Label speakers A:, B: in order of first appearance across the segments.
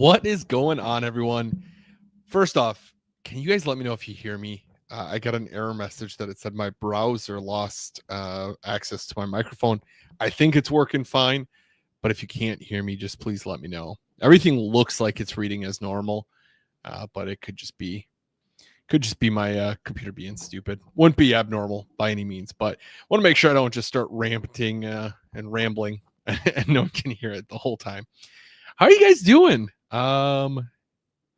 A: What is going on, everyone? First off, can you guys let me know if you hear me? I got an error message that it said my browser lost access to my microphone. I think it's working fine, but if you can't hear me, just please let me know. Everything looks like it's reading as normal, but it could just be my computer being stupid. Wouldn't be abnormal by any means, but want to make sure I don't just start ranting and rambling and no one can hear it the whole time. How are you guys doing?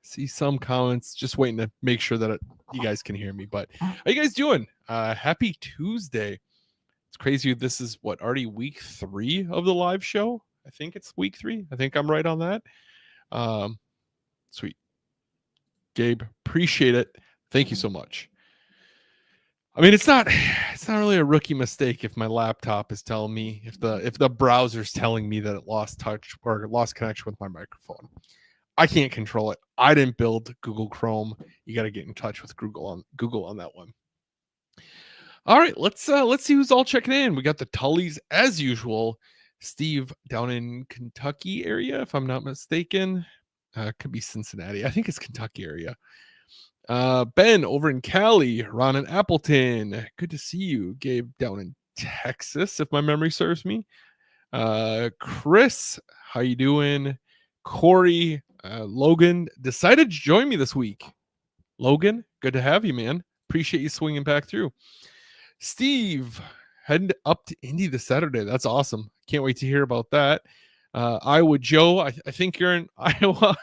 A: See some comments. Just waiting to make sure that you guys can hear me. But how are you guys doing? Happy Tuesday. It's crazy. This is what, already week 3 of the live show. I think it's week 3. I think I'm right on that. Sweet. Gabe, appreciate it. Thank you so much. I mean, it's not really a rookie mistake if my laptop is telling me, if the browser's telling me that it lost touch or lost connection with my microphone. I can't control it. I didn't build Google Chrome. You got to get in touch with Google on that one. All right, let's see who's all checking in. We got the Tullys as usual. Steve down in Kentucky area, if I'm not mistaken. Could be Cincinnati. I think it's Kentucky area. Ben over in Cali. Ron in Appleton. Good to see you. Gabe down in Texas, if my memory serves me. Chris, how you doing? Corey, Logan decided to join me this week. Logan, good to have you, man. Appreciate you swinging back through. Steve, heading up to Indy this Saturday. That's awesome. Can't wait to hear about that. Iowa Joe, I think you're in Iowa.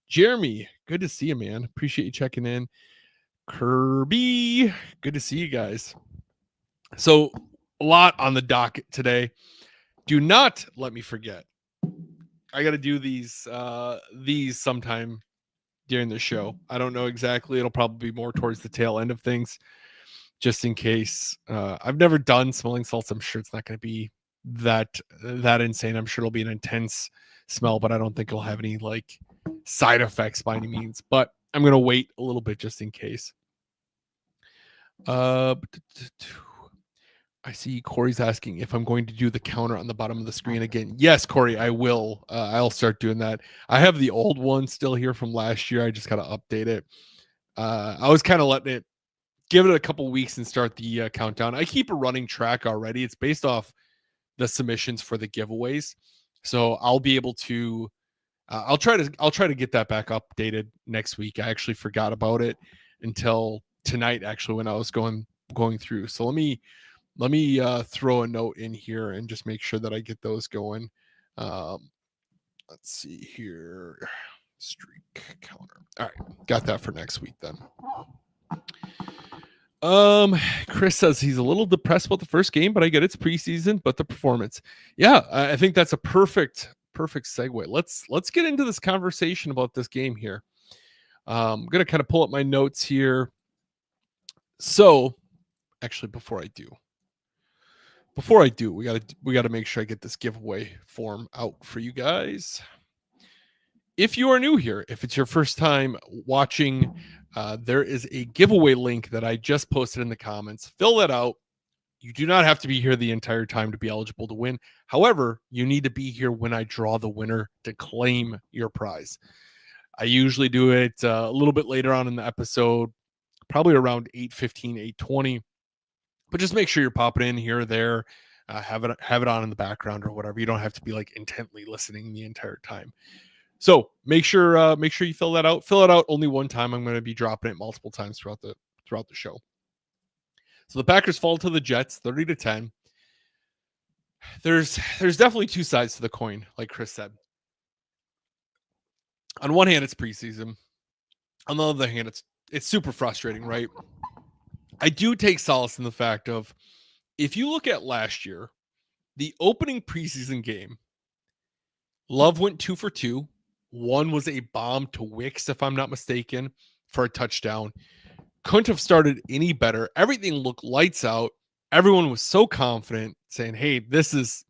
A: Jeremy, good to see you, man. Appreciate you checking in. Kirby, good to see you guys. So a lot on the docket today. Do not let me forget. I got to do these sometime during the show. I don't know exactly. It'll probably be more towards the tail end of things, just in case. I've never done smelling salts. I'm sure it's not going to be that insane. I'm sure it'll be an intense smell, but I don't think it'll have any like side effects by any means. But I'm going to wait a little bit just in case. I see Corey's asking if I'm going to do the counter on the bottom of the screen again. Yes, Corey, I will. I'll start doing that. I have the old one still here from last year. I just got to update it. I was kind of letting it, give it a couple weeks and start the countdown. I keep a running track already. It's based off the submissions for the giveaways. So I'll be able to, I'll try to get that back updated next week. I actually forgot about it until tonight, actually, when I was going through. So let me throw a note in here and just make sure that I get those going. Let's see here. Streak counter. All right. Got that for next week then. Chris says he's a little depressed about the first game, but I get it's preseason, but the performance. Yeah, I think that's a perfect segue. Let's get into this conversation about this game here. I'm going to kind of pull up my notes here. So, actually, before I do, we got to make sure I get this giveaway form out for you guys. If you are new here, if it's your first time watching, there is a giveaway link that I just posted in the comments. Fill that out. You do not have to be here the entire time to be eligible to win. However, you need to be here when I draw the winner to claim your prize. I usually do it a little bit later on in the episode, probably around 8:15, 8:20. But just make sure you're popping in here or there, have it on in the background or whatever. You don't have to be like intently listening the entire time. So make sure you fill that out. Fill it out only one time. I'm going to be dropping it multiple times throughout the show. So the Packers fall to the Jets 30-10. There's definitely two sides to the coin, like Chris said. On one hand, it's preseason. On the other hand, it's super frustrating, right? I do take solace in the fact of, if you look at last year, the opening preseason game, Love went 2 for 2. One was a bomb to Wicks, if I'm not mistaken, for a touchdown. Couldn't have started any better. Everything looked lights out. Everyone was so confident, saying, hey, this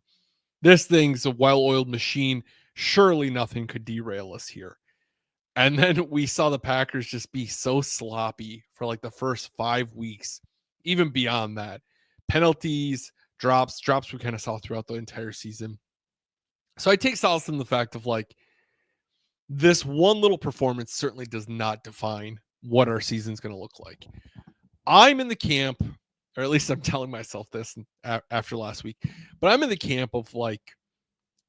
A: thing's a well-oiled machine. Surely nothing could derail us here. And then we saw the Packers just be so sloppy for like the first 5 weeks, even beyond that. Penalties, drops we kind of saw throughout the entire season. So I take solace in the fact of like, this one little performance certainly does not define what our season's going to look like. I'm in the camp, or at least I'm telling myself this after last week, but I'm in the camp of like,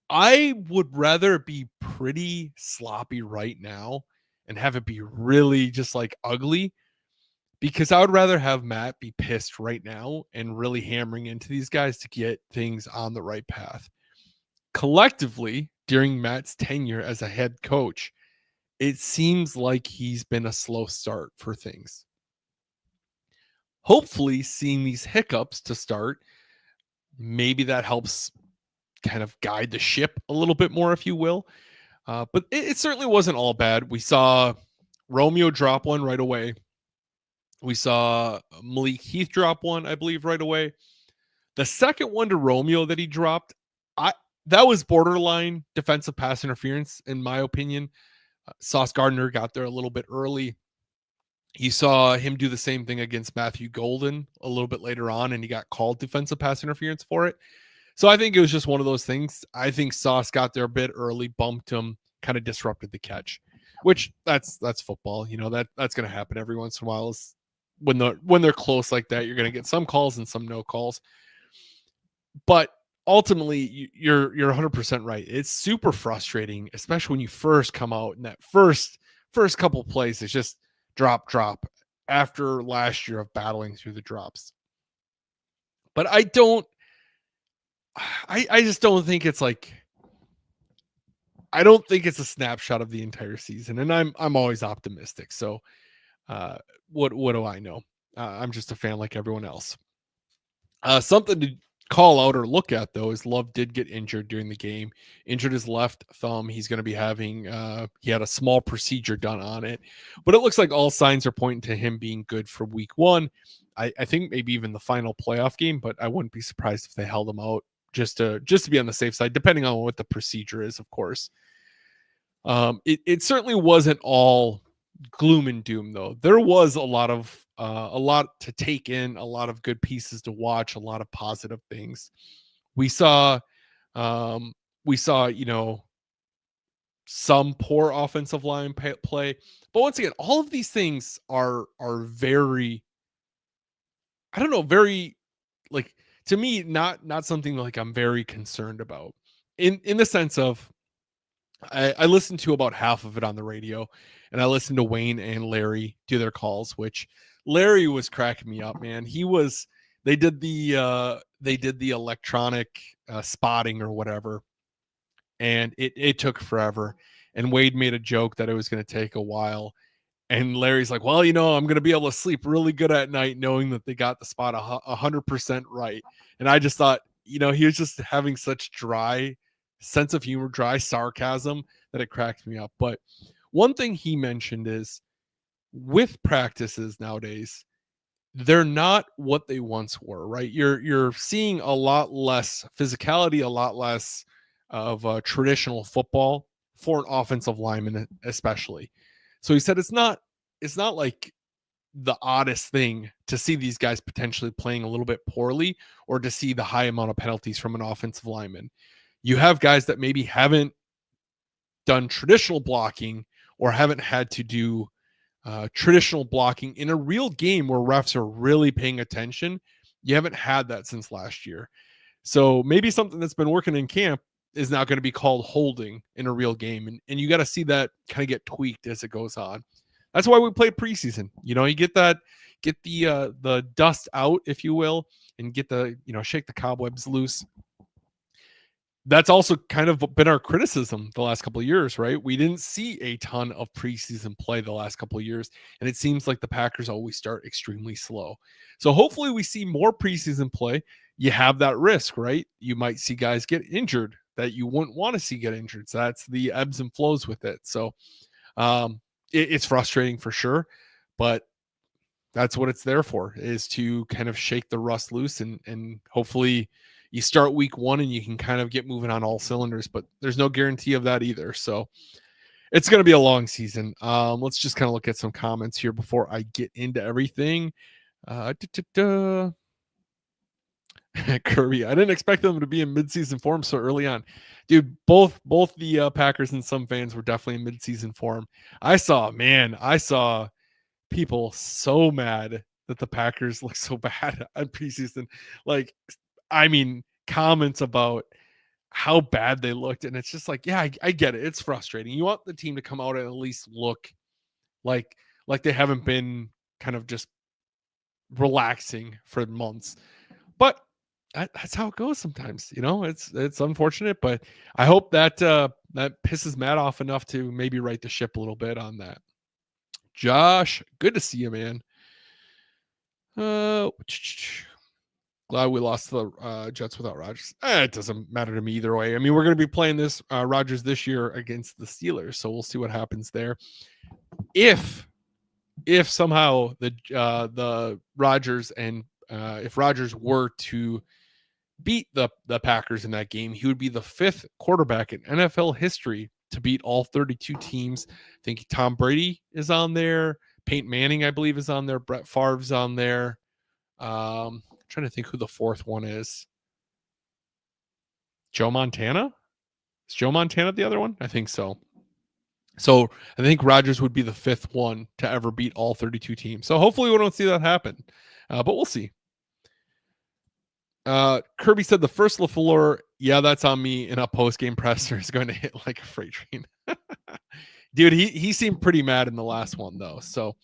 A: I would rather be pretty sloppy right now and have it be really just like ugly, because I would rather have Matt be pissed right now and really hammering into these guys to get things on the right path. Collectively, during Matt's tenure as a head coach, it seems like he's been a slow start for things. Hopefully, seeing these hiccups to start, maybe that helps kind of guide the ship a little bit more, if you will. But it certainly wasn't all bad. We saw Romeo drop one right away. We saw Malik Heath drop one, I believe, right away. The second one to Romeo that he dropped, I that was borderline defensive pass interference, in my opinion. Sauce Gardner got there a little bit early. You saw him do the same thing against Matthew Golden a little bit later on, and he got called defensive pass interference for it. So I think it was just one of those things. I think Sauce got there a bit early, bumped him, kind of disrupted the catch, which that's football. You know, that's going to happen every once in a while. Is when they're close like that, you're going to get some calls and some no calls. But ultimately, you're 100% right. It's super frustrating, especially when you first come out, and that first couple plays is just drop after last year of battling through the drops. But I just don't think it's like, I don't think it's a snapshot of the entire season, and I'm always optimistic. So what do I know? I'm just a fan like everyone else. Something to call out or look at though is Love did get injured during the game. Injured his left thumb. He's going to be having he had a small procedure done on it, but it looks like all signs are pointing to him being good for week 1. I think maybe even the final playoff game, but I wouldn't be surprised if they held him out just to be on the safe side, depending on what the procedure is, of course. It certainly wasn't all gloom and doom though. There was a lot to take in, a lot of good pieces to watch, a lot of positive things. We saw um you know, some poor offensive line play, but once again, all of these things are very, I don't know, very, like, to me, not something like I'm very concerned about, in the sense of I listened to about half of it on the radio, and I listened to Wayne and Larry do their calls, which Larry was cracking me up, man. They did the electronic spotting or whatever, and it took forever. And Wade made a joke that it was going to take a while. And Larry's like, well, you know, I'm going to be able to sleep really good at night knowing that they got the spot 100% right. And I just thought, you know, he was just having such dry sense of humor, dry sarcasm, that it cracked me up. But one thing he mentioned is, with practices nowadays, they're not what they once were, right? You're seeing a lot less physicality, a lot less of traditional football for an offensive lineman, especially. So he said it's not like the oddest thing to see these guys potentially playing a little bit poorly, or to see the high amount of penalties from an offensive lineman. You have guys that maybe haven't done traditional blocking, or haven't had to do traditional blocking in a real game where refs are really paying attention. You haven't had that since last year. So maybe something that's been working in camp is now going to be called holding in a real game. And you got to see that kind of get tweaked as it goes on. That's why we played preseason. You know, you get the dust out, if you will, and get shake the cobwebs loose. That's also kind of been our criticism the last couple of years, right? We didn't see a ton of preseason play the last couple of years, and it seems like the Packers always start extremely slow. So hopefully we see more preseason play. You have that risk, right? You might see guys get injured that you wouldn't want to see get injured. So that's the ebbs and flows with it. So it's frustrating for sure, but that's what it's there for, is to kind of shake the rust loose, and hopefully you start week 1 and you can kind of get moving on all cylinders, but there's no guarantee of that either. So it's going to be a long season. Let's just kind of look at some comments here before I get into everything. Kirby. I didn't expect them to be in midseason form so early on. Dude, both the Packers and some fans were definitely in midseason form. I saw people so mad that the Packers look so bad on preseason. Like, I mean, comments about how bad they looked. And it's just like, yeah, I get it. It's frustrating. You want the team to come out and at least look like they haven't been kind of just relaxing for months. But that's how it goes sometimes. It's unfortunate, but I hope that that pisses Matt off enough to maybe right the ship a little bit on that. Josh, good to see you, man. Glad we lost the Jets without Rodgers. It doesn't matter to me either way. I mean, we're going to be playing this Rodgers this year against the Steelers, so we'll see what happens there. If somehow the Rodgers and if Rodgers were to beat the Packers in that game, he would be the 5th quarterback in NFL history to beat all 32 teams. I think Tom Brady is on there. Peyton Manning, I believe, is on there. Brett Favre's on there. I'm trying to think who the 4th one is. Joe Montana? Is Joe Montana the other one? I think so. So I think Rodgers would be the 5th one to ever beat all 32 teams. So hopefully we don't see that happen. But we'll see. Kirby said the first LaFleur, yeah, that's on me in a post-game presser is going to hit like a freight train. Dude, he seemed pretty mad in the last one though. So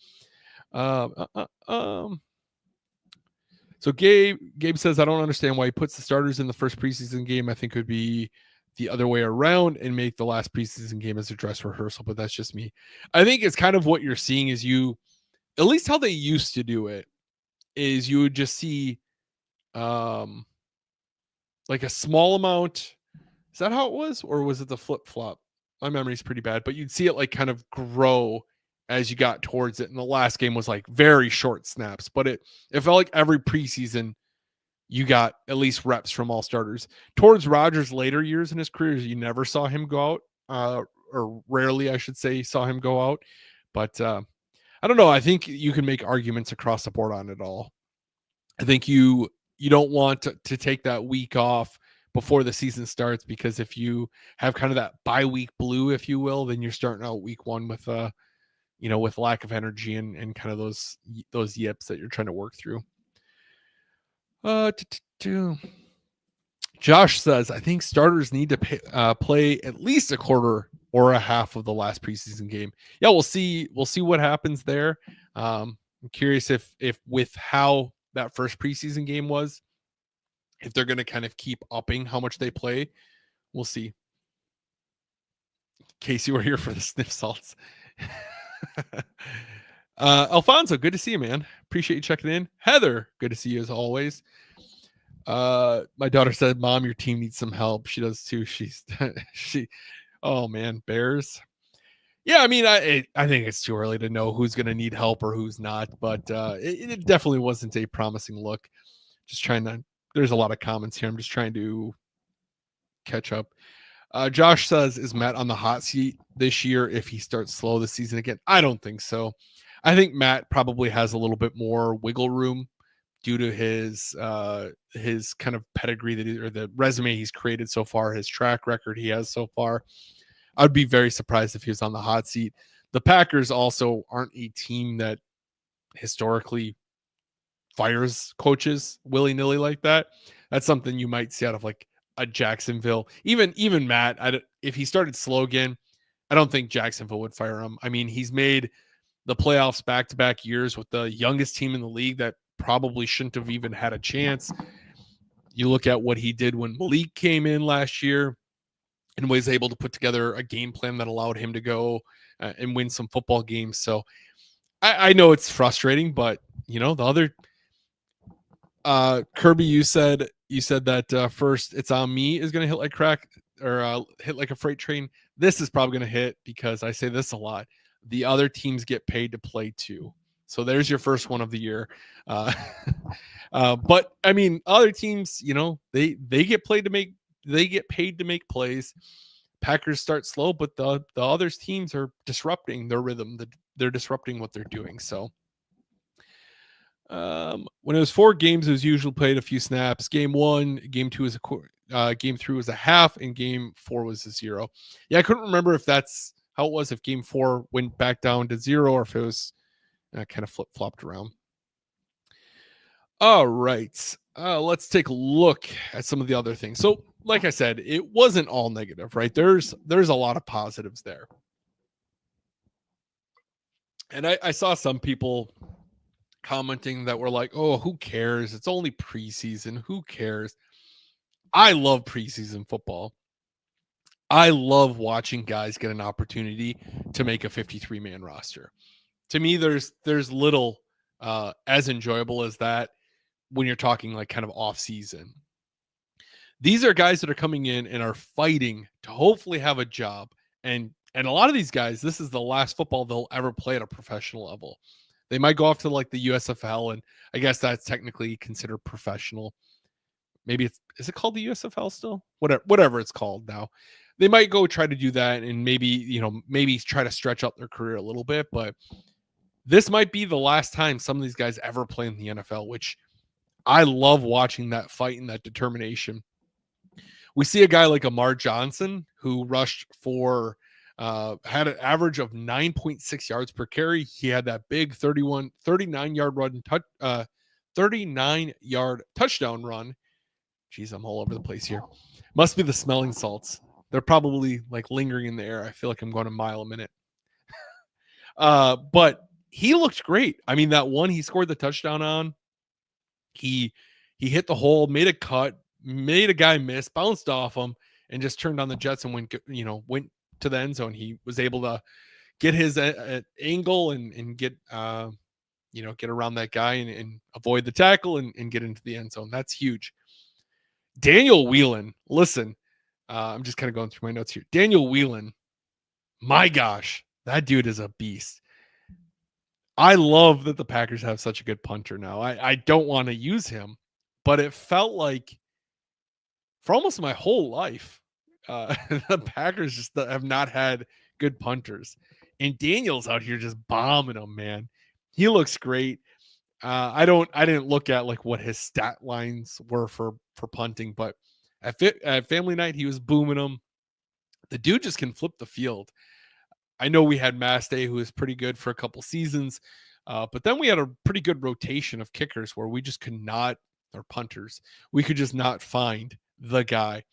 A: so Gabe says, I don't understand why he puts the starters in the first preseason game. I think it would be the other way around and make the last preseason game as a dress rehearsal, but that's just me. I think it's kind of what you're seeing is at least how they used to do it is you would just see like a small amount. Is that how it was? Or was it the flip flop? My memory's pretty bad, but you'd see it like kind of grow as you got towards it. And the last game was like very short snaps, but it felt like every preseason you got at least reps from all starters. Towards Rodgers' later years in his career, you never saw him go out, or rarely, I should say, saw him go out. But I don't know. I think you can make arguments across the board on it all. I think you don't want to take that week off before the season starts, because if you have kind of that bye week blue, if you will, then you're starting out week 1 with with lack of energy and kind of those yips that you're trying to work through. Josh says, I think starters need to play at least a quarter or a half of the last preseason game. Yeah, we'll see what happens there. I'm curious if with how that first preseason game was, if they're going to kind of keep upping how much they play. We'll see. Casey, we're here for the sniff salts. Alfonso, good to see you, man. Appreciate you checking in. Heather, good to see you as always. My daughter said, Mom, your team needs some help. She does too. Oh man, Bears. Yeah, I mean, I think it's too early to know who's going to need help or who's not, but it definitely wasn't a promising look. Just trying to, there's a lot of comments here. I'm just trying to catch up. Josh says, is Matt on the hot seat this year if he starts slow this season again? I don't think so. I think Matt probably has a little bit more wiggle room due to his kind of pedigree or the resume he's created so far, his track record he has so far. I'd be very surprised if he was on the hot seat. The Packers also aren't a team that historically fires coaches willy-nilly like that. That's something you might see out of like a Jacksonville. Even Matt, if he started slow again, I don't think Jacksonville would fire him. I mean, he's made the playoffs back-to-back years with the youngest team in the league that probably shouldn't have even had a chance. You look at what he did when Malik came in last year and was able to put together a game plan that allowed him to go and win some football games. So I know it's frustrating, but the other Kirby, you said that first it's on me is going to hit like crack or hit like a freight train. This is probably going to hit because I say this a lot. The other teams get paid to play too. So there's your first one of the year. But I mean, other teams, they get paid to make plays. Packers start slow, but the other teams are disrupting their rhythm. They're disrupting what they're doing. So When it was 4 games, it was usually played a few snaps. Game 1, game 2 is game 3 was a half, and game 4 was a 0. Yeah, I couldn't remember if that's how it was. If game 4 went back down to 0, or if it was kind of flip flopped around. All right, let's take a look at some of the other things. So, like I said, it wasn't all negative, right? There's a lot of positives there, and I saw some people commenting that were like, "Oh, who cares? It's only preseason. Who cares?" I love preseason football. I love watching guys get an opportunity to make a 53-man roster. To me, there's little as enjoyable as that when you're talking like kind of off season. These are guys that are coming in and are fighting to hopefully have a job. And a lot of these guys, this is the last football they'll ever play at a professional level. They might go off to like the USFL, and I guess that's technically considered professional. Maybe is it called the USFL still? Whatever it's called now. They might go try to do that and maybe try to stretch out their career a little bit, but this might be the last time some of these guys ever play in the NFL, which I love watching that fight and that determination. We see a guy like Amar Johnson who rushed for had an average of 9.6 yards per carry. He had that big 39-yard run, 39-yard touchdown run. Jeez, I'm all over the place here. Must be the smelling salts. They're probably like lingering in the air. I feel like I'm going a mile a minute. But he looked great. I mean, that one he scored the touchdown on, he hit the hole, made a cut, made a guy miss, bounced off him, and just turned on the jets and went to the end zone. He was able to get his angle and get get around that guy and avoid the tackle and get into the end zone. That's huge. Daniel Whelan, listen, I'm just kind of going through my notes here. Daniel Whelan, my gosh, that dude is a beast. I love that the Packers have such a good punter now. I don't want to use him, but it felt like for almost my whole life, the Packers just have not had good punters. And Daniel's out here just bombing them, man. He looks great. I didn't look at like what his stat lines were for punting, but at family night he was booming them. The dude just can flip the field. I know we had Mastay, who was pretty good for a couple seasons, but then we had a pretty good rotation of kickers where we just could not, or punters, we could just not find the guy.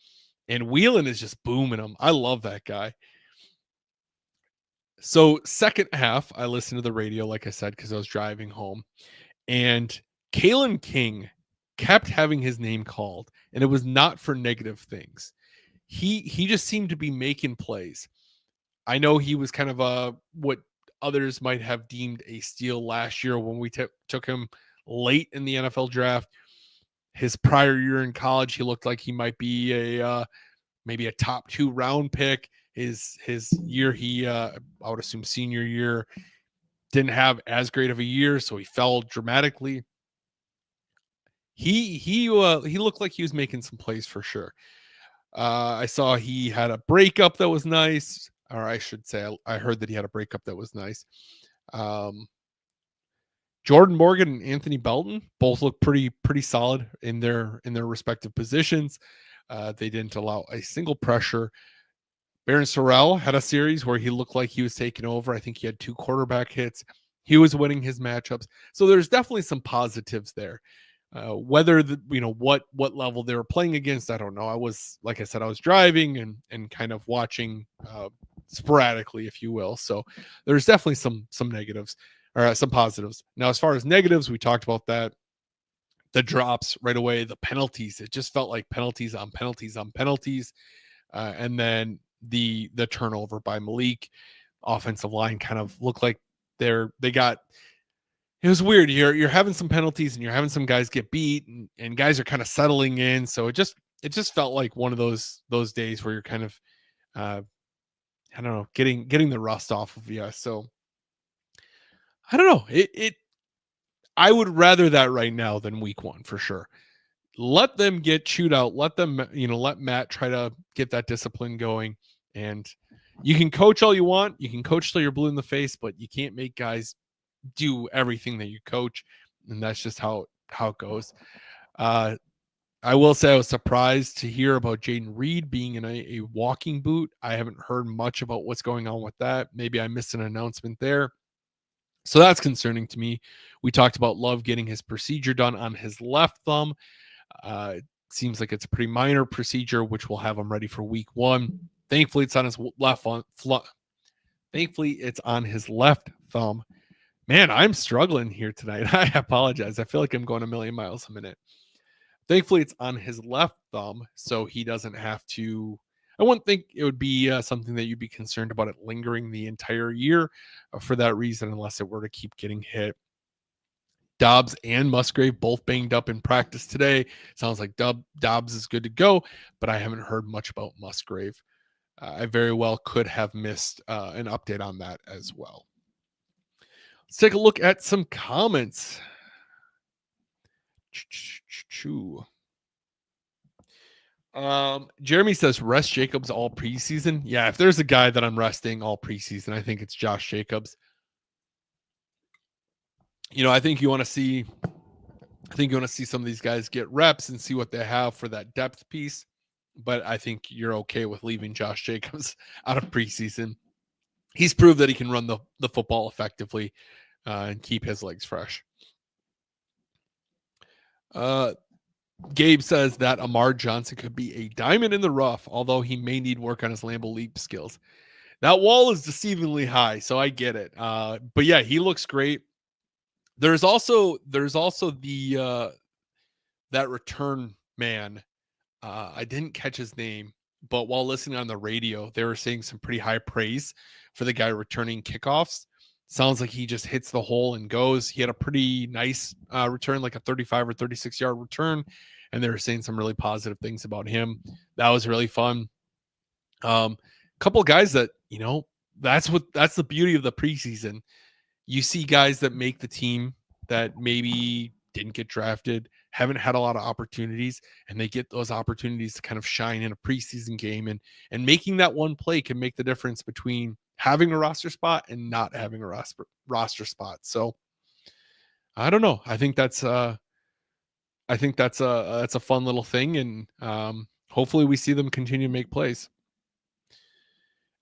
A: And Whelan is just booming them. I love that guy. So second half, I listened to the radio, like I said, because I was driving home. And Kalen King kept having his name called, and it was not for negative things. He just seemed to be making plays. I know he was kind of what others might have deemed a steal last year when we took him late in the NFL draft. His prior year in college, he looked like he might be maybe a top 2 round pick. His year, I would assume senior year, didn't have as great of a year, so he fell dramatically. He looked like he was making some plays for sure. I saw he had a breakup that was nice, or I should say, I heard that he had a breakup that was nice. Jordan Morgan and Anthony Belton both look pretty solid in their respective positions. They didn't allow a single pressure. Baron Sorrell had a series where he looked like he was taking over. I think he had 2 quarterback hits. He was winning his matchups. So there's definitely some positives there. Whether what level they were playing against, I don't know. I was, like I said, I was driving and kind of watching sporadically, if you will. So there's definitely some negatives or some positives. Now, as far as negatives, we talked about that. The drops right away, the penalties. It just felt like penalties on penalties on penalties, and then the turnover by Malik. Offensive line kind of looked like they got. It was weird. You're having some penalties and you're having some guys get beat and guys are kind of settling in. So it just felt like one of those days where you're kind of I don't know, getting the rust off of you. So I don't know. I would rather that right now than week 1 for sure. Let them get chewed out. Let them, let Matt try to get that discipline going. And you can coach all you want. You can coach till you're blue in the face, but you can't make guys do everything that you coach. and that's just how it goes. I will say I was surprised to hear about Jaden Reed being in a walking boot. I haven't heard much about what's going on with that. Maybe I missed an announcement there. So that's concerning to me. We talked about Love getting his procedure done on his left thumb. It seems like it's a pretty minor procedure, which will have him ready for week 1. Thankfully, it's on his left Thankfully, it's on his left thumb. Man, I'm struggling here tonight. I apologize. I feel like I'm going a million miles a minute. Thankfully, it's on his left thumb, so he doesn't have to. I wouldn't think it would be something that you'd be concerned about it lingering the entire year for that reason, unless it were to keep getting hit. Dobbs and Musgrave both banged up in practice today. Sounds like Dobbs is good to go, but I haven't heard much about Musgrave. I very well could have missed an update on that as well. Let's take a look at some comments. Jeremy says rest Jacobs all preseason. Yeah, if there's a guy that I'm resting all preseason, I think it's Josh Jacobs. I think you want to see some of these guys get reps and see what they have for that depth piece. But I think you're okay with leaving Josh Jacobs out of preseason. He's proved that he can run the football effectively and keep his legs fresh. Gabe says that Amar Johnson could be a diamond in the rough, although he may need work on his Lambeau leap skills. That wall is deceivingly high, so I get it. But yeah, he looks great. There's also the that return man. I didn't catch his name, but while listening on the radio, they were saying some pretty high praise for the guy returning kickoffs. Sounds like he just hits the hole and goes. He had a pretty nice return, like a 35 or 36-yard return, and they were saying some really positive things about him. That was really fun. Couple guys that, that's the beauty of the preseason. You see guys that make the team that maybe didn't get drafted, haven't had a lot of opportunities, and they get those opportunities to kind of shine in a preseason game, and making that one play can make the difference between having a roster spot and not having a roster spot. So I don't know. I think that's a fun little thing, and hopefully we see them continue to make plays.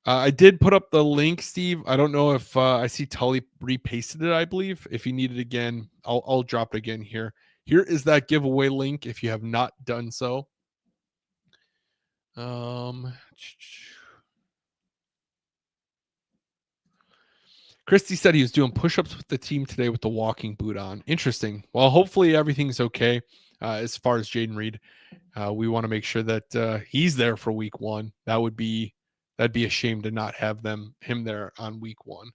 A: I did put up the link, Steve. I don't know if I see Tully repasted it. I believe if you need it again, I'll drop it again here. Here is that giveaway link if you have not done so. Christy said he was doing push-ups with the team today with the walking boot on. Interesting. Well, hopefully everything's okay as far as Jaden Reed. We want to make sure that he's there for week 1. That'd be a shame to not have him there on week 1.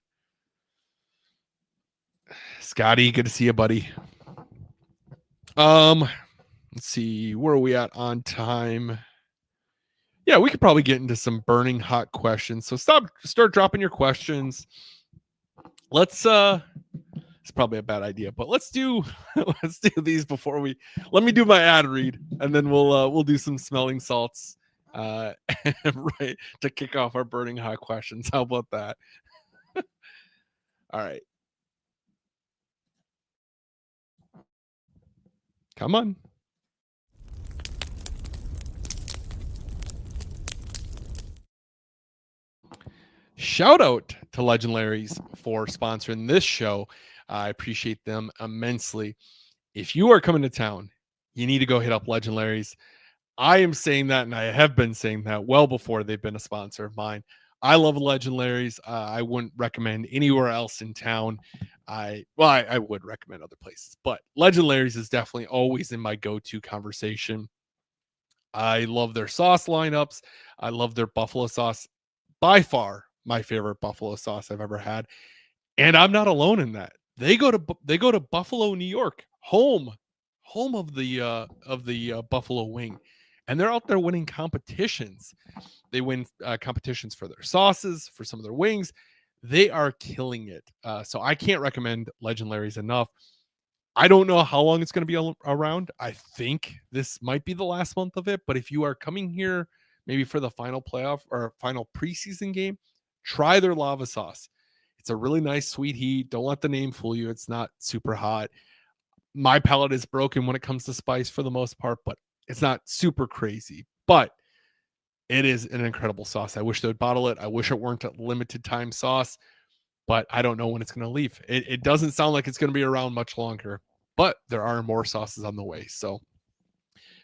A: Scotty, good to see you, buddy. Let's see, where are we at on time? Yeah, we could probably get into some burning hot questions. So start dropping your questions. Let's it's probably a bad idea, but let's do these before let me do my ad read, and then we'll do some smelling salts right to kick off our burning hot questions. How about that? All right. Come on. Shout out to Legendaries for sponsoring this show. I appreciate them immensely. If you are coming to town, you need to go hit up Legendaries. I am saying that, and I have been saying that well before they've been a sponsor of mine. I love Legendaries. I wouldn't recommend anywhere else in town. I would recommend other places, but Legendaries is definitely always in my go-to conversation. I love their sauce lineups. I love their buffalo sauce. By far, my favorite buffalo sauce I've ever had. And I'm not alone in that. They go to Buffalo, New York, home of the Buffalo Wing, and they're out there winning competitions. They win competitions for their sauces, for some of their wings. They are killing it. So I can't recommend Legendaries enough. I don't know how long it's going to be around. I think this might be the last month of it, but if you are coming here maybe for the final playoff or final preseason game, try their lava sauce. It's a really nice sweet heat. Don't let the name fool you. It's not super hot. My palate is broken when it comes to spice for the most part, but it's not super crazy. But it is an incredible sauce. I wish they would bottle it. I wish it weren't a limited time sauce, but I don't know when it's going to leave. It doesn't sound like it's going to be around much longer, but there are more sauces on the way. So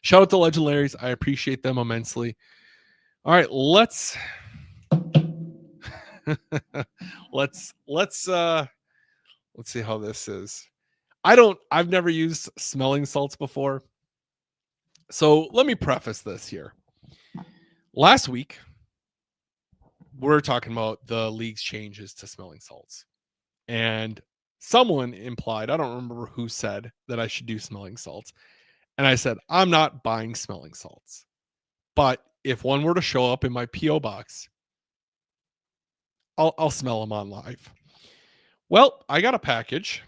A: shout out to Legendaries. I appreciate them immensely. All right, let's let's see how this is. I've never used smelling salts before. So let me preface this here. Last week, we're talking about the league's changes to smelling salts. And someone implied, I don't remember who said that I should do smelling salts. And I said, I'm not buying smelling salts. But if one were to show up in my P.O. box, I'll smell them on live. Well, I got a package.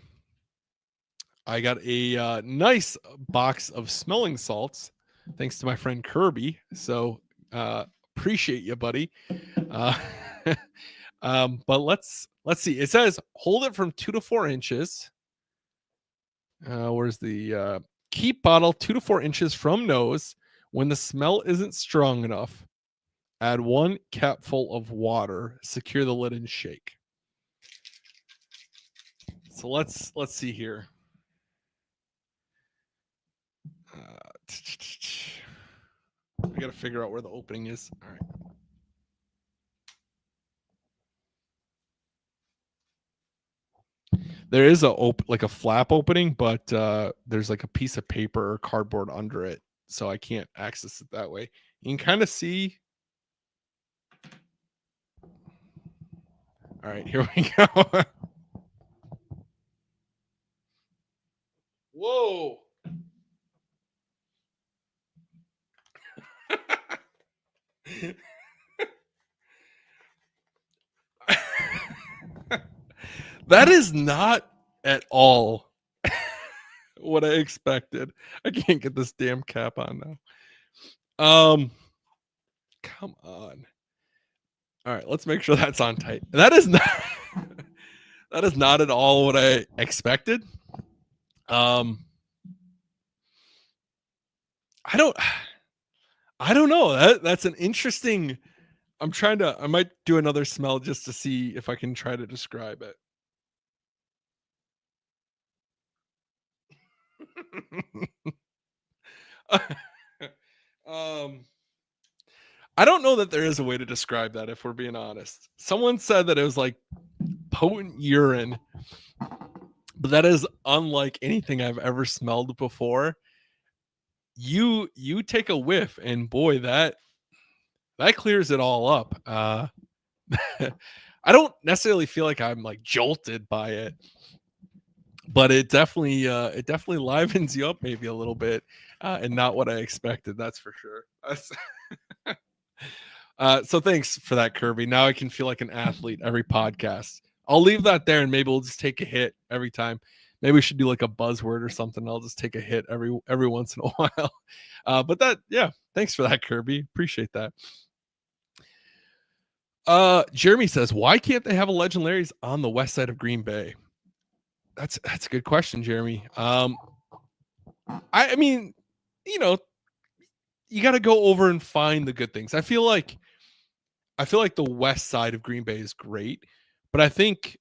A: I got a nice box of smelling salts, thanks to my friend Kirby. So appreciate you, buddy. But let's see. It says hold it from 2 to 4 inches. Where's the keep bottle 2 to 4 inches from nose. When the smell isn't strong enough, add 1 capful of water. Secure the lid and shake. So let's see here. I got to figure out where the opening is. All right. There is like a flap opening, but there's like a piece of paper or cardboard under it, so I can't access it that way. You can kind of see. All right, here we go. Whoa. That is not at all what I expected. I can't get this damn cap on now. Come on. All right, let's make sure that's on tight. That is not at all what I expected. I don't know. That's an interesting. I might do another smell just to see if I can try to describe it. I don't know that there is a way to describe that, if we're being honest. Someone said that it was like potent urine, but that is unlike anything I've ever smelled before. You take a whiff, and boy, that clears it all up. I don't necessarily feel like I'm like jolted by it, but it definitely livens you up maybe a little bit, and not what I expected. That's for sure. So thanks for that, Kirby. Now I can feel like an athlete every podcast. I'll leave that there, and maybe we'll just take a hit every time. Maybe we should do like a buzzword or something. I'll just take a hit every once in a while. But thanks for that, Kirby. Appreciate that. Jeremy says, why can't they have a Legendaries on the west side of Green Bay? That's a good question, Jeremy. I mean, you got to go over and find the good things. I feel like the west side of Green Bay is great, but I think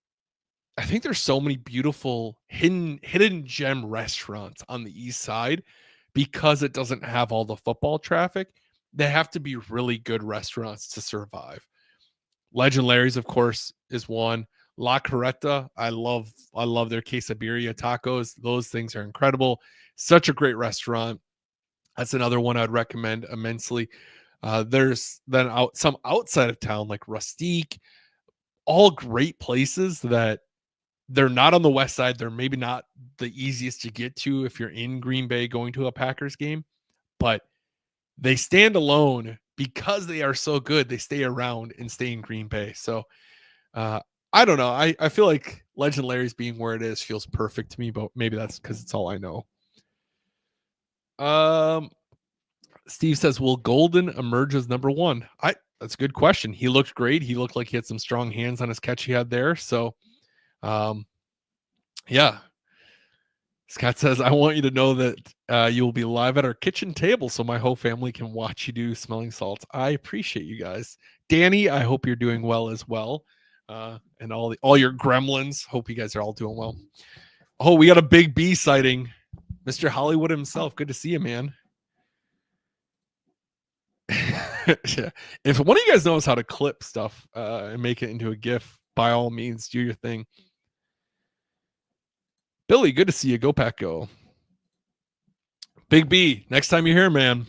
A: there's so many beautiful hidden gem restaurants on the east side because it doesn't have all the football traffic. They have to be really good restaurants to survive. Legendaries, of course, is one. La Carreta, I love their quesadilla tacos. Those things are incredible. Such a great restaurant. That's another one I'd recommend immensely. There's then some outside of town like Rustique, all great places that they're not on the west side. They're maybe not the easiest to get to if you're in Green Bay going to a Packers game, but they stand alone because they are so good. They stay around and stay in Green Bay. So I don't know. I feel like Legendaries being where it is feels perfect to me, but maybe that's because it's all I know. Steve says, will Golden emerge as number one? That's a good question. He looked great. He looked like he had some strong hands on his catch he had there. So, yeah. Scott says, I want you to know that you will be live at our kitchen table so my whole family can watch you do smelling salts. I appreciate you guys. Danny, I hope you're doing well as well. And all your gremlins, hope you guys are all doing well. Oh, we got a Big B sighting. Mr. Hollywood himself. Good to see you, man. Yeah. If one of you guys knows how to clip stuff and make it into a GIF, by all means, do your thing. Billy, good to see you. Go Pack Go. Big B, next time you're here, man,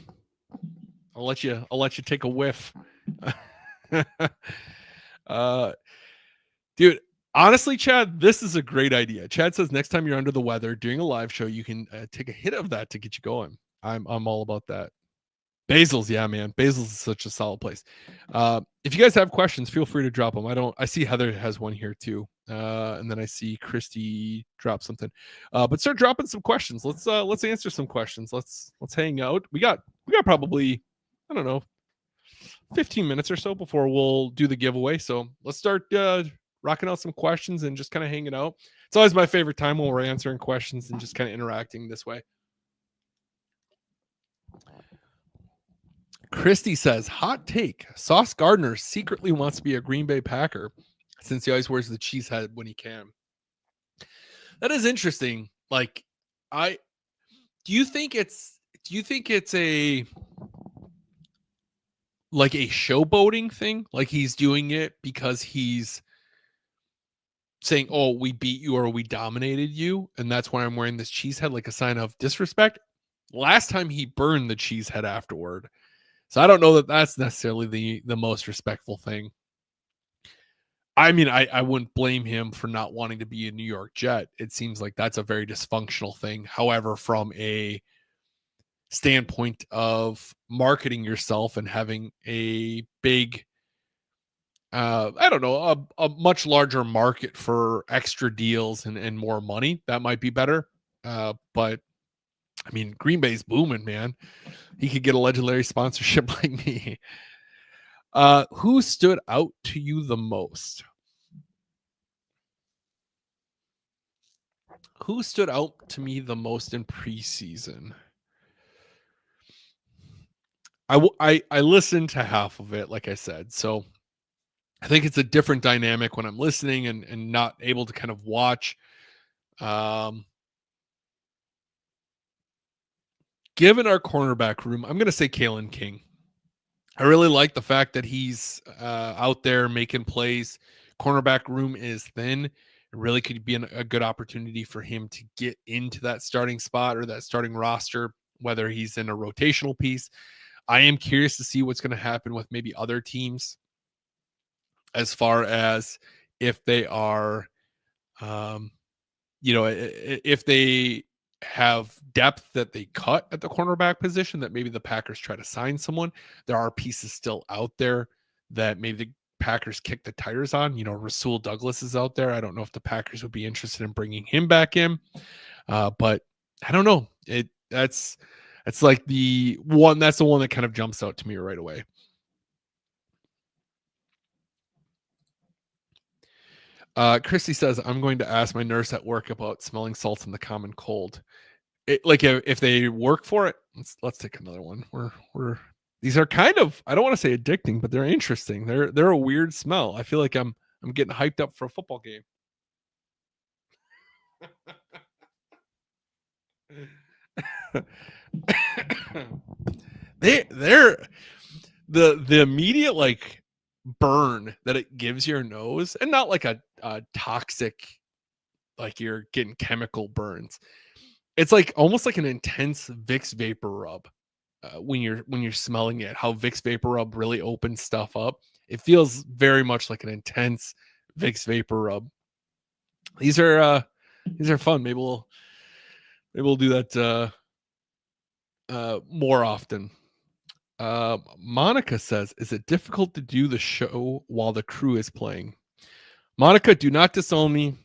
A: I'll let you take a whiff. Dude, honestly, Chad, this is a great idea. Chad says next time you're under the weather doing a live show, you can take a hit of that to get you going. I'm all about that. Basil's, yeah, man. Basil's is such a solid place. If you guys have questions, feel free to drop them. I see Heather has one here too. And then I see Christy drop something. But start dropping some questions. Let's answer some questions. Let's hang out. We got probably, I don't know, 15 minutes or so before we'll do the giveaway. So let's start rocking out some questions and just kind of hanging out. It's always my favorite time when we're answering questions and just kind of interacting this way. Christy says, hot take. Sauce Gardner secretly wants to be a Green Bay Packer since he always wears the cheese head when he can. That is interesting. Like, do you think it's a like a showboating thing? Like he's doing it because he's saying, oh, we beat you or we dominated you, and that's why I'm wearing this cheese head, like a sign of disrespect? Last time he burned the cheese head afterward. So I don't know that that's necessarily the most respectful thing. I mean, I wouldn't blame him for not wanting to be a New York Jet. It seems like that's a very dysfunctional thing. However, from a standpoint of marketing yourself and having a big, I don't know, a much larger market for extra deals and more money, that might be better. But I mean, Green Bay's booming, man. He could get a legendary sponsorship like me. Who stood out to you the most? Who stood out to me the most in preseason? I listened to half of it, like I said. So I think it's a different dynamic when I'm listening and not able to kind of watch. Given our cornerback room, I'm going to say Kalen King. I really like the fact that he's out there making plays. Cornerback room is thin. It really could be a good opportunity for him to get into that starting spot or that starting roster, whether he's in a rotational piece. I am curious to see what's going to happen with maybe other teams as far as if they are, if they have depth that they cut at the cornerback position, that maybe the Packers try to sign someone. There are pieces still out there that maybe the Packers kick the tires on. Rasul Douglas is out there. I don't know if the Packers would be interested in bringing him back in, but I don't know. That's like the one that kind of jumps out to me right away. Christy says, I'm going to ask my nurse at work about smelling salts in the common cold. If they work for it, let's take another one. These are kind of, I don't want to say addicting, but they're interesting. They're a weird smell. I feel like I'm getting hyped up for a football game. they're the immediate like burn that it gives your nose, and not like a toxic, like you're getting chemical burns. It's like almost like an intense Vicks vapor rub when you're smelling it. How Vicks vapor rub really opens stuff up. It feels very much like an intense Vicks vapor rub. These are fun. Maybe we'll do that more often. Monica says, is it difficult to do the show while the crew is playing? Monica, do not disown me,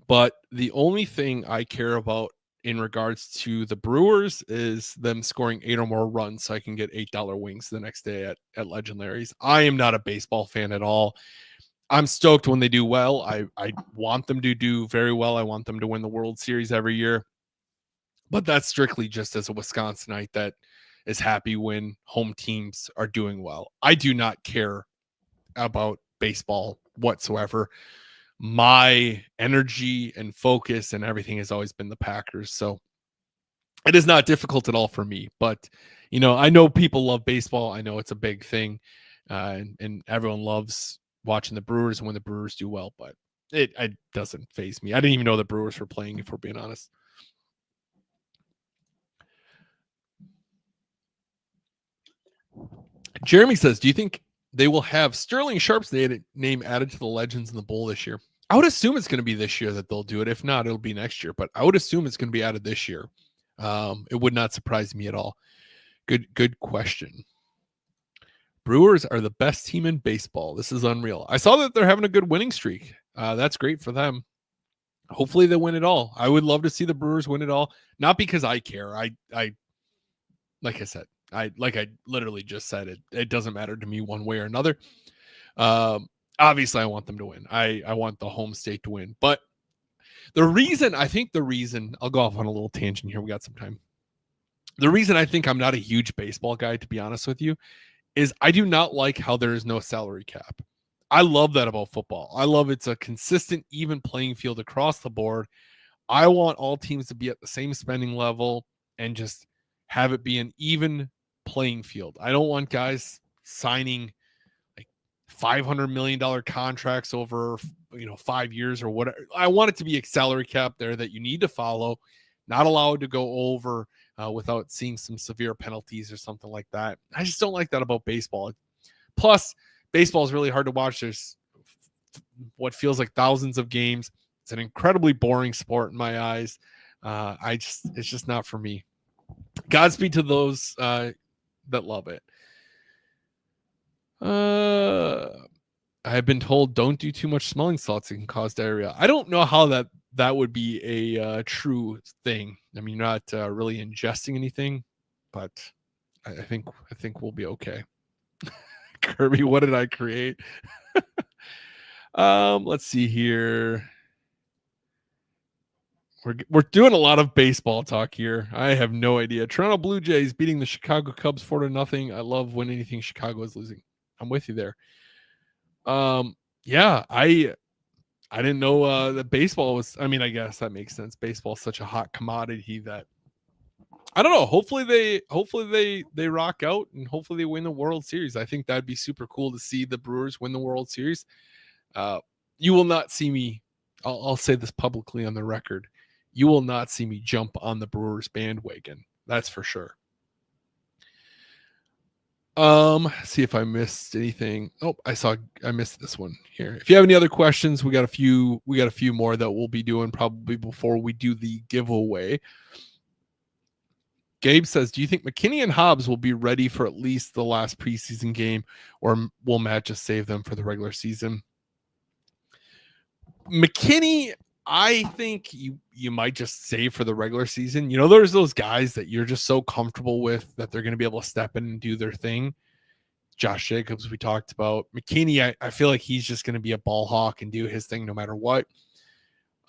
A: but the only thing I care about in regards to the Brewers is them scoring 8 or more runs so I can get $8 wings the next day at Legendaries. I am not a baseball fan at all. I'm stoked when they do well. I want them to do very well. I want them to win the World Series every year. But that's strictly just as a Wisconsinite that is happy when home teams are doing well. I do not care about baseball whatsoever. My energy and focus and everything has always been the Packers. So it is not difficult at all for me. But, I know people love baseball. I know it's a big thing. And everyone loves watching the Brewers and when the Brewers do well. But it doesn't faze me. I didn't even know the Brewers were playing, if we're being honest. Jeremy says, do you think they will have Sterling Sharp's name added to the Legends in the Bowl this year? I would assume it's going to be this year that they'll do it. If not, it'll be next year. But I would assume it's going to be added this year. It would not surprise me at all. Good question. Brewers are the best team in baseball. This is unreal. I saw that they're having a good winning streak. That's great for them. Hopefully they win it all. I would love to see the Brewers win it all. Not because I care. I like I said, I literally just said it. It doesn't matter to me one way or another. Obviously I want them to win. I want the home state to win. But the reason I'll go off on a little tangent here. We got some time. The reason I think I'm not a huge baseball guy, to be honest with you, is I do not like how there is no salary cap. I love that about football. I love it's a consistent, even playing field across the board. I want all teams to be at the same spending level and just have it be an even playing field. I don't want guys signing like $500 million contracts over 5 years or whatever. I want it to be a salary cap there that you need to follow, not allowed to go over without seeing some severe penalties or something like that. I just don't like that about baseball. Plus, baseball is really hard to watch. There's what feels like thousands of games. It's an incredibly boring sport in my eyes. It's just not for me. Godspeed to those that love it. I have been told don't do too much smelling salts; it can cause diarrhea. I don't know how that would be a true thing. I mean, you're not really ingesting anything, but I think we'll be okay. Kirby, what did I create? Let's see here. We're doing a lot of baseball talk here. I have no idea. Toronto Blue Jays beating the Chicago Cubs 4-0. I love when anything Chicago is losing. I'm with you there. Yeah, I didn't know that baseball was. I mean, I guess that makes sense. Baseball is such a hot commodity that I don't know. Hopefully they rock out and hopefully they win the World Series. I think that'd be super cool to see the Brewers win the World Series. You will not see me. I'll say this publicly on the record. You will not see me jump on the Brewers bandwagon. That's for sure. See if I missed anything. Oh, I missed this one here. If you have any other questions, we got a few more that we'll be doing probably before we do the giveaway. Gabe says, do you think McKinney and Hobbs will be ready for at least the last preseason game, or will Matt just save them for the regular season? McKinney, I think you might just save for the regular season. There's those guys that you're just so comfortable with that they're going to be able to step in and do their thing. Josh Jacobs, we talked about. McKinney, I feel like he's just going to be a ball hawk and do his thing no matter what.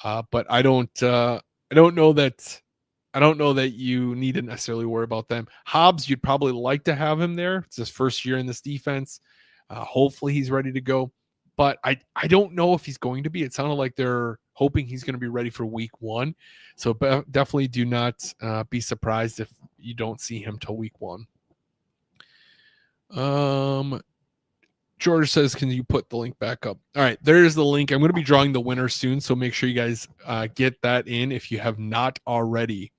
A: But I don't know that you need to necessarily worry about them. Hobbs, you'd probably like to have him there. It's his first year in this defense. Hopefully he's ready to go. But I don't know if he's going to be. It sounded like they're hoping he's going to be ready for week 1. So definitely do not be surprised if you don't see him till week 1. George says, can you put the link back up? All right, there's the link. I'm going to be drawing the winner soon, so make sure you guys get that in if you have not already.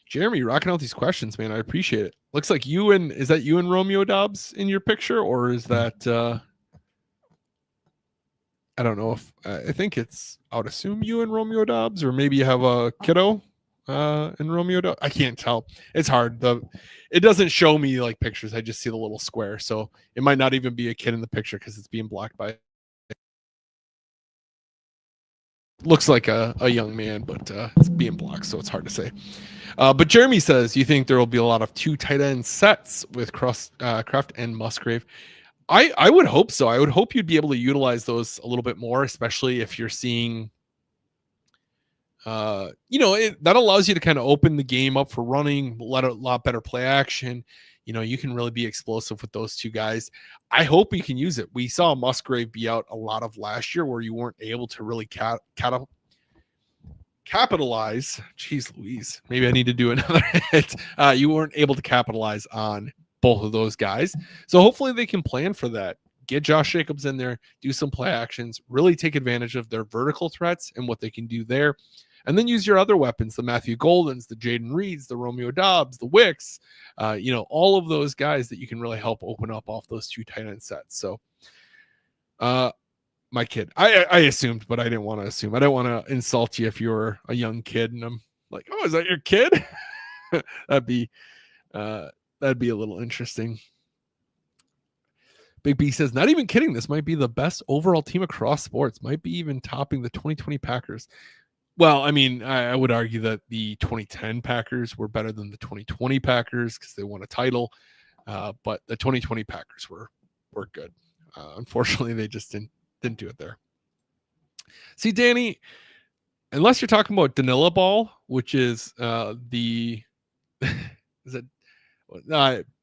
A: Jeremy, rocking out these questions, man. I appreciate it. Looks like is that you and Romeo Dobbs in your picture, or is that I don't know if I think I would assume you and Romeo Dobbs, or maybe you have a kiddo and Romeo Dobbs. I can't tell. It's hard. It doesn't show me like pictures. I just see the little square. So it might not even be a kid in the picture because it's being blocked by. looks like a young man, but it's being blocked, so it's hard to say. But Jeremy says, you think there will be a lot of 2 tight end sets with Kraft and Musgrave? I would hope so. I would hope you'd be able to utilize those a little bit more, especially if you're seeing, that allows you to kind of open the game up for running, let a lot better play action. You can really be explosive with those 2 guys. I hope we can use it. We saw Musgrave be out a lot of last year where you weren't able to really capitalize. Jeez Louise, maybe I need to do another hit. You weren't able to capitalize on both of those guys. So hopefully they can plan for that. Get Josh Jacobs in there, do some play actions, really take advantage of their vertical threats and what they can do there. And then use your other weapons, the Matthew Goldens, the Jaden Reeds, the Romeo Dobbs, the Wicks, all of those guys that you can really help open up off those 2 tight end sets. So my kid, I assumed, but I didn't want to assume. I don't want to insult you if you're a young kid and I'm like, oh, is that your kid? that'd be a little interesting. Big B says, not even kidding. This might be the best overall team across sports. Might be even topping the 2020 Packers. Well, I mean, I would argue that the 2010 Packers were better than the 2020 Packers because they won a title. But the 2020 Packers were good. Unfortunately, they just didn't do it there. See, Danny, unless you're talking about Danila Ball, which is is it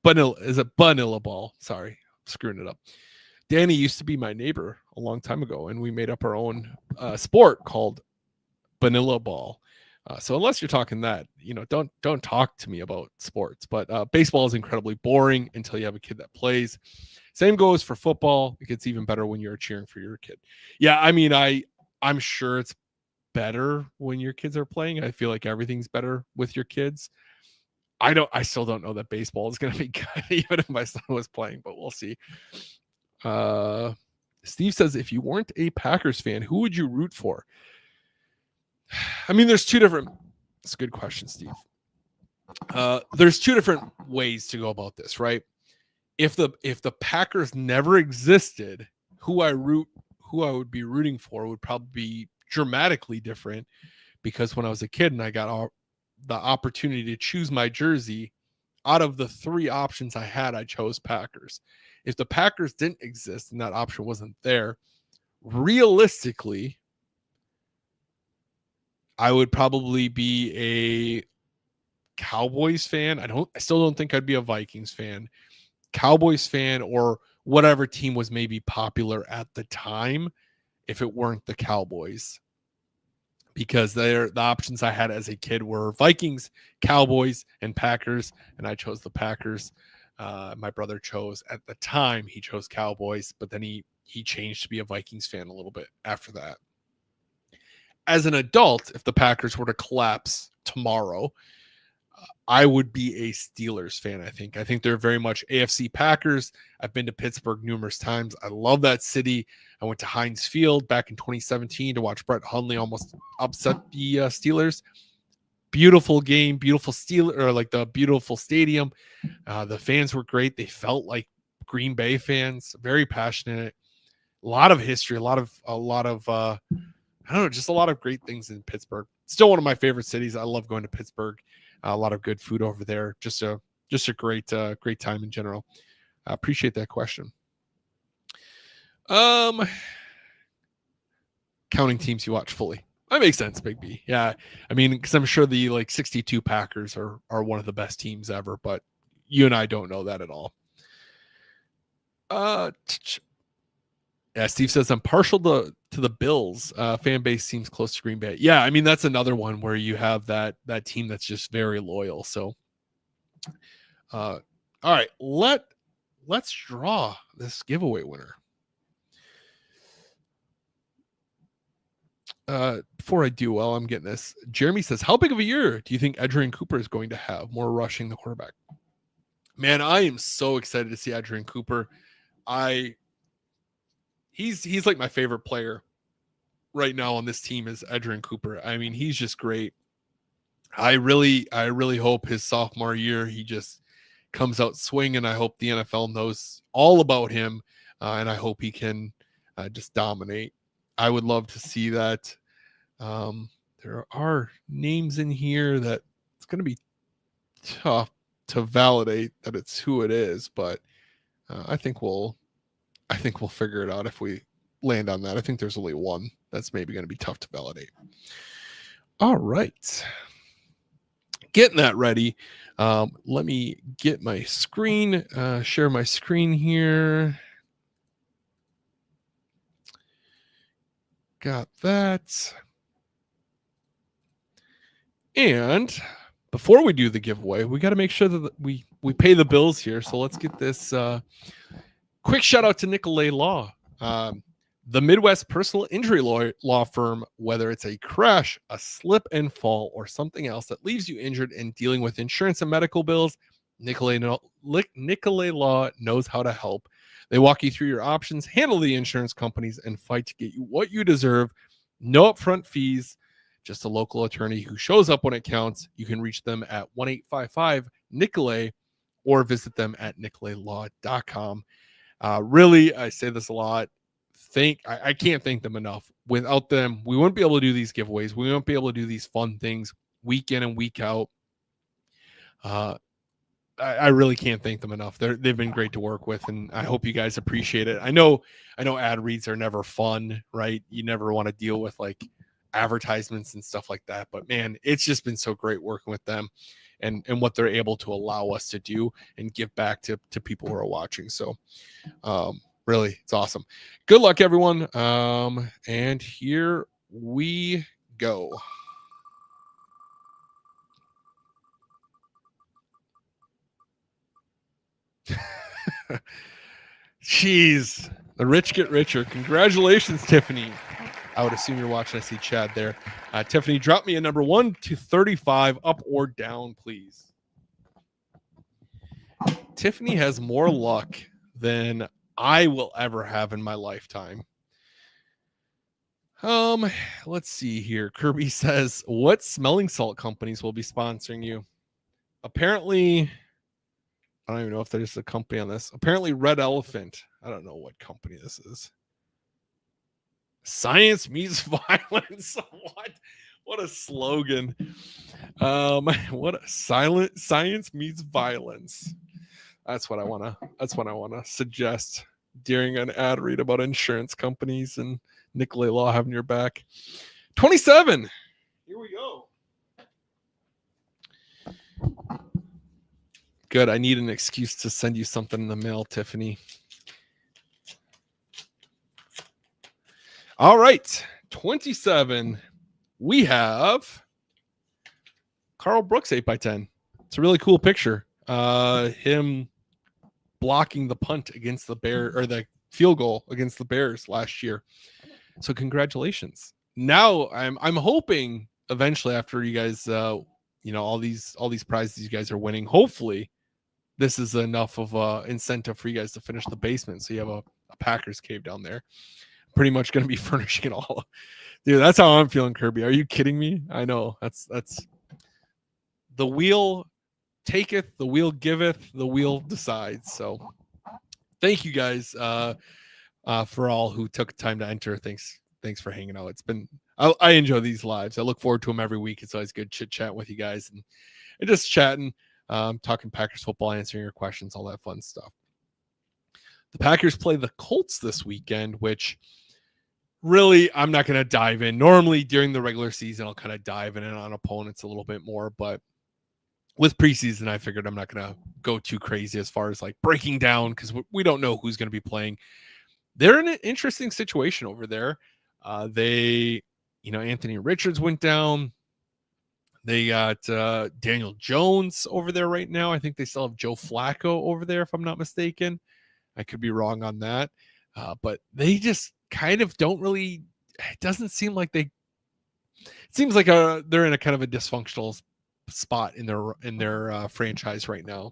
A: Banilla Ball? Sorry, I'm screwing it up. Danny used to be my neighbor a long time ago, and we made up our own sport called Vanilla Ball. So unless you're talking that, don't talk to me about sports. But baseball is incredibly boring until you have a kid that plays. Same goes for football. It gets even better when you're cheering for your kid. Yeah, I mean, I'm sure it's better when your kids are playing. I feel like everything's better with your kids. I still don't know that baseball is going to be good, even if my son was playing, but we'll see. Steve says, if you weren't a Packers fan, who would you root for? I mean, there's 2 different. It's a good question, Steve. There's 2 different ways to go about this, right? If the Packers never existed, who I would be rooting for would probably be dramatically different, because when I was a kid and I got the opportunity to choose my jersey, out of the 3 options I had, I chose Packers. If the Packers didn't exist and that option wasn't there, realistically, I would probably be a Cowboys fan. I still don't think I'd be a Vikings fan. Cowboys fan, or whatever team was maybe popular at the time if it weren't the Cowboys. Because the options I had as a kid were Vikings, Cowboys, and Packers, and I chose the Packers. My brother chose, at the time, he chose Cowboys, but then he changed to be a Vikings fan a little bit after that. As an adult, if the Packers were to collapse tomorrow, I would be a Steelers fan. I think they're very much AFC Packers. I've been to Pittsburgh numerous times. I love that city. I went to Heinz Field back in 2017 to watch Brett Hundley almost upset the Steelers. Beautiful game, beautiful beautiful stadium. The fans were great. They felt like Green Bay fans, very passionate. A lot of history, a lot of I don't know, just a lot of great things in Pittsburgh. Still one of my favorite cities. I love going to Pittsburgh. A lot of good food over there. Just a great time in general. I appreciate that question. Counting teams you watch fully. That makes sense, Big B. Yeah. I mean, because I'm sure the 62 Packers are one of the best teams ever, but you and I don't know that at all. Yeah, Steve says, I'm partial to the Bills. Fan base seems close to Green Bay. Yeah, I mean, that's another one where you have that team that's just very loyal. So, all right, let's draw this giveaway winner. Before I do, while I'm getting this, Jeremy says, how big of a year do you think Adrian Cooper is going to have, more rushing the quarterback? Man, I am so excited to see Adrian Cooper. He's like my favorite player right now on this team is Adrian Cooper. I mean, he's just great. I really hope his sophomore year he just comes out swinging. I hope the NFL knows all about him, and I hope he can just dominate. I would love to see that. There are names in here that it's going to be tough to validate that it's who it is, but I think we'll figure it out if we land on that. I think there's only one that's maybe going to be tough to validate. All right, getting that ready. Let me get my screen, share my screen here. Got that. And before we do the giveaway, we got to make sure that we pay the bills here. So let's get this quick shout out to Nicolet Law, the Midwest personal injury law firm. Whether it's a crash, a slip and fall, or something else that leaves you injured and dealing with insurance and medical bills, Nicolet Law knows how to help. They walk you through your options, handle the insurance companies, and fight to get you what you deserve. No upfront fees. Just a local attorney who shows up when it counts. You can reach them at 1-855-NICOLET or visit them at nicoletlaw.com. Really, I say this a lot. I can't thank them enough. Without them, we wouldn't be able to do these giveaways. We wouldn't be able to do these fun things week in and week out. I really can't thank them enough. They've been great to work with, and I hope you guys appreciate it. I know ad reads are never fun, right? You never want to deal with like advertisements and stuff like that, but man, it's just been so great working with them and what they're able to allow us to do and give back to people who are watching. So really, it's awesome. Good luck, everyone. And here we go. Jeez, the rich get richer. Congratulations, Tiffany. I would assume you're watching. I see Chad there. Tiffany, drop me a number 1 to 35, up or down, please. Tiffany has more luck than I will ever have in my lifetime. Let's see here. Kirby says, what smelling salt companies will be sponsoring you? Apparently, I don't even know if there's a company on this. Apparently, Red Elephant. I don't know what company this is. Science meets violence. What a slogan. What a science meets violence. That's what I want to suggest during an ad read about insurance companies and Nicolet Law having your back. 27. Here we go. Good. I need an excuse to send you something in the mail, Tiffany. All right. 27. We have Carl Brooks 8x10. It's a really cool picture. Him blocking the punt against the Bears, or the field goal against the Bears last year. So congratulations. Now I'm hoping eventually, after you guys all these prizes you guys are winning, hopefully this is enough of a incentive for you guys to finish the basement. So you have a Packers cave down there. Pretty much going to be furnishing it all. Dude, that's how I'm feeling, Kirby. Are you kidding me? I know. That's the wheel taketh, the wheel giveth, the wheel decides. So thank you guys for all who took time to enter. Thanks for hanging out. It's been, I enjoy these lives. I look forward to them every week. It's always good chit chat with you guys and just chatting, talking Packers football, answering your questions, all that fun stuff. The Packers play the Colts this weekend, which really I'm not going to dive in. Normally during the regular season, I'll kind of dive in on opponents a little bit more, but with preseason, I figured I'm not going to go too crazy as far as like breaking down, because we don't know who's going to be playing. They're in an interesting situation over there. Anthony Richards went down. They got Daniel Jones over there right now. I think they still have Joe Flacco over there, if I'm not mistaken. I could be wrong on that. But they just kind of don't really, it doesn't seem like it seems like they're in a kind of a dysfunctional spot in their franchise right now.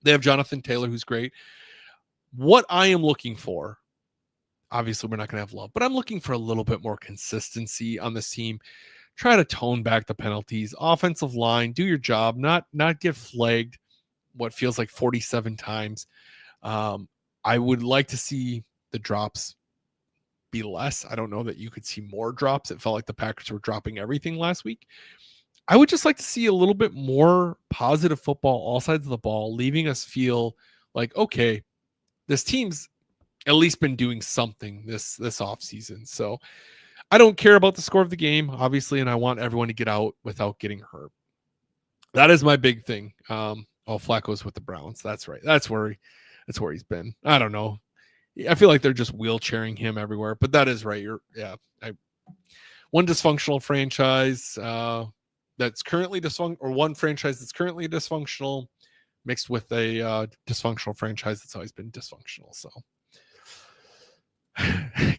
A: They have Jonathan Taylor, who's great. What I am looking for, obviously we're not going to have Love, but I'm looking for a little bit more consistency on this team. Try to tone back the penalties. Offensive line, do your job, not get flagged what feels like 47 times. I would like to see the drops be less. I don't know that you could see more drops. It felt like the Packers were dropping everything last week. I would just like to see a little bit more positive football, all sides of the ball, leaving us feel like, okay, this team's at least been doing something this offseason. So I don't care about the score of the game, obviously, and I want everyone to get out without getting hurt. That is my big thing. Flacco's with the Browns. That's right. That's where he's been. I don't know. I feel like they're just wheelchairing him everywhere, but that is right. One dysfunctional franchise that's currently dysfunctional, or one franchise that's currently dysfunctional, mixed with a dysfunctional franchise that's always been dysfunctional. So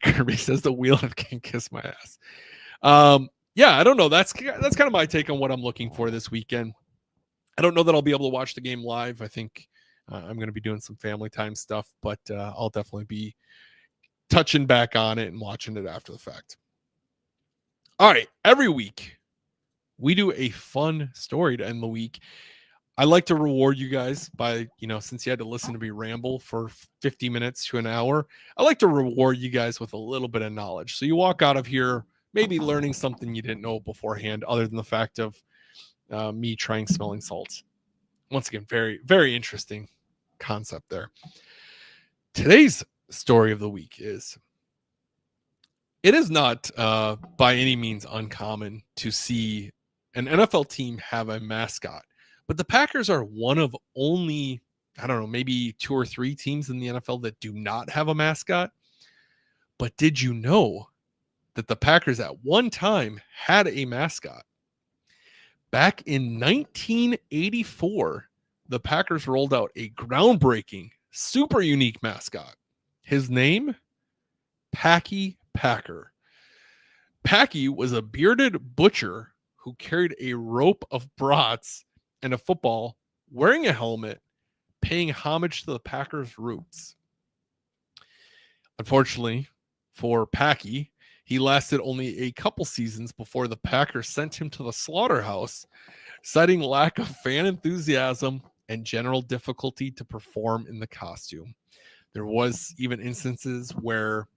A: Kirby says the wheel can kiss my ass. I don't know. That's kind of my take on what I'm looking for this weekend. I don't know that I'll be able to watch the game live. I think I'm going to be doing some family time stuff, but I'll definitely be touching back on it and watching it after the fact. All right. Every week, we do a fun story to end the week. I like to reward you guys by, since you had to listen to me ramble for 50 minutes to an hour, I like to reward you guys with a little bit of knowledge. So you walk out of here maybe learning something you didn't know beforehand, other than the fact of me trying smelling salts. Once again, very, very interesting concept there. Today's story of the week is, it is not by any means uncommon to see an NFL team have a mascot, but the Packers are one of only, I don't know, maybe 2 or 3 teams in the NFL that do not have a mascot. But did you know that the Packers at one time had a mascot? Back in 1984, the Packers rolled out a groundbreaking, super unique mascot. His name, Packy Packer. Packy was a bearded butcher who carried a rope of brats and a football, wearing a helmet, paying homage to the Packers' roots. Unfortunately for Packy, he lasted only a couple seasons before the Packers sent him to the slaughterhouse, citing lack of fan enthusiasm and general difficulty to perform in the costume. There was even instances where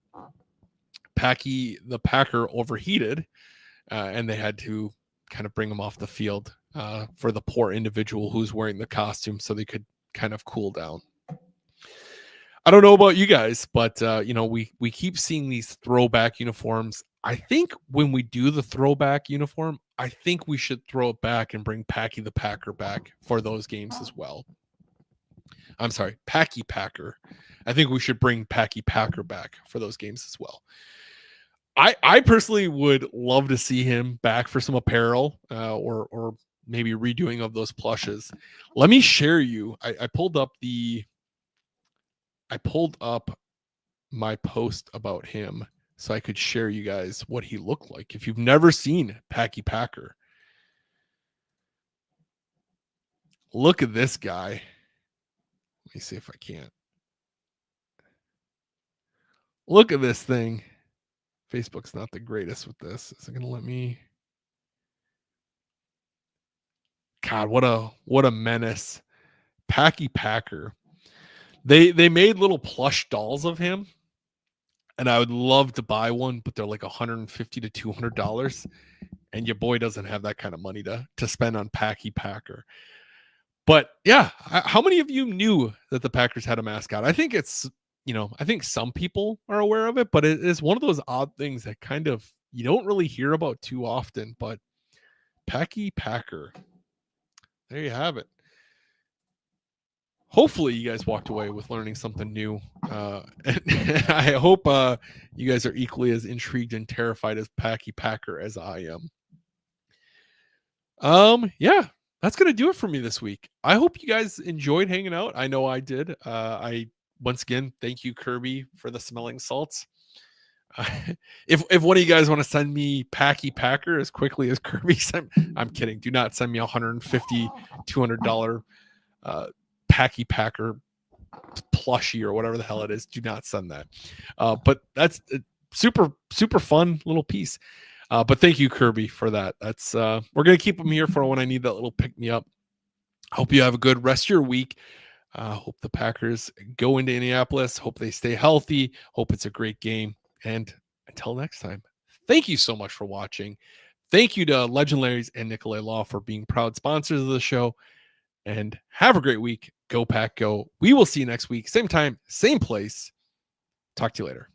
A: Packy the Packer overheated, and they had to kind of bring him off the field for the poor individual who's wearing the costume so they could kind of cool down. I don't know about you guys, but we keep seeing these throwback uniforms. I think when we do the throwback uniform, I think we should throw it back and bring Packy the Packer back for those games as well. I'm sorry, Packy Packer. I think we should bring Packy Packer back for those games as well. I personally would love to see him back for some apparel or maybe redoing of those plushes. Let me share you. I pulled up my post about him so I could share you guys what he looked like. If you've never seen Packy Packer, look at this guy. Let me see if I can't. Look at this thing. Facebook's not the greatest with this. Is it going to let me? God, what a menace. Packy Packer. They made little plush dolls of him, and I would love to buy one, but they're like $150 to $200, and your boy doesn't have that kind of money to spend on Packy Packer. But yeah, how many of you knew that the Packers had a mascot? I think it's, I think some people are aware of it, but it is one of those odd things that kind of you don't really hear about too often. But Packy Packer, there you have it. Hopefully you guys walked away with learning something new. And I hope you guys are equally as intrigued and terrified as Packy Packer as I am. Yeah, that's going to do it for me this week. I hope you guys enjoyed hanging out. I know I did. Once again, thank you, Kirby, for the smelling salts. If one of you guys want to send me Packy Packer as quickly as Kirby sent, I'm kidding. Do not send me $150, $200 Packy Packer plushie or whatever the hell it is. Do not send that. But that's a super, super fun little piece. But thank you, Kirby, for that. That's we're gonna keep them here for when I need that little pick me up. Hope you have a good rest of your week. Hope the Packers go into Indianapolis. Hope they stay healthy. Hope it's a great game. And until next time, thank you so much for watching. Thank you to Legendaries and Nicolet Law for being proud sponsors of the show. And have a great week. Go Pack Go. We will see you next week. Same time, same place. Talk to you later.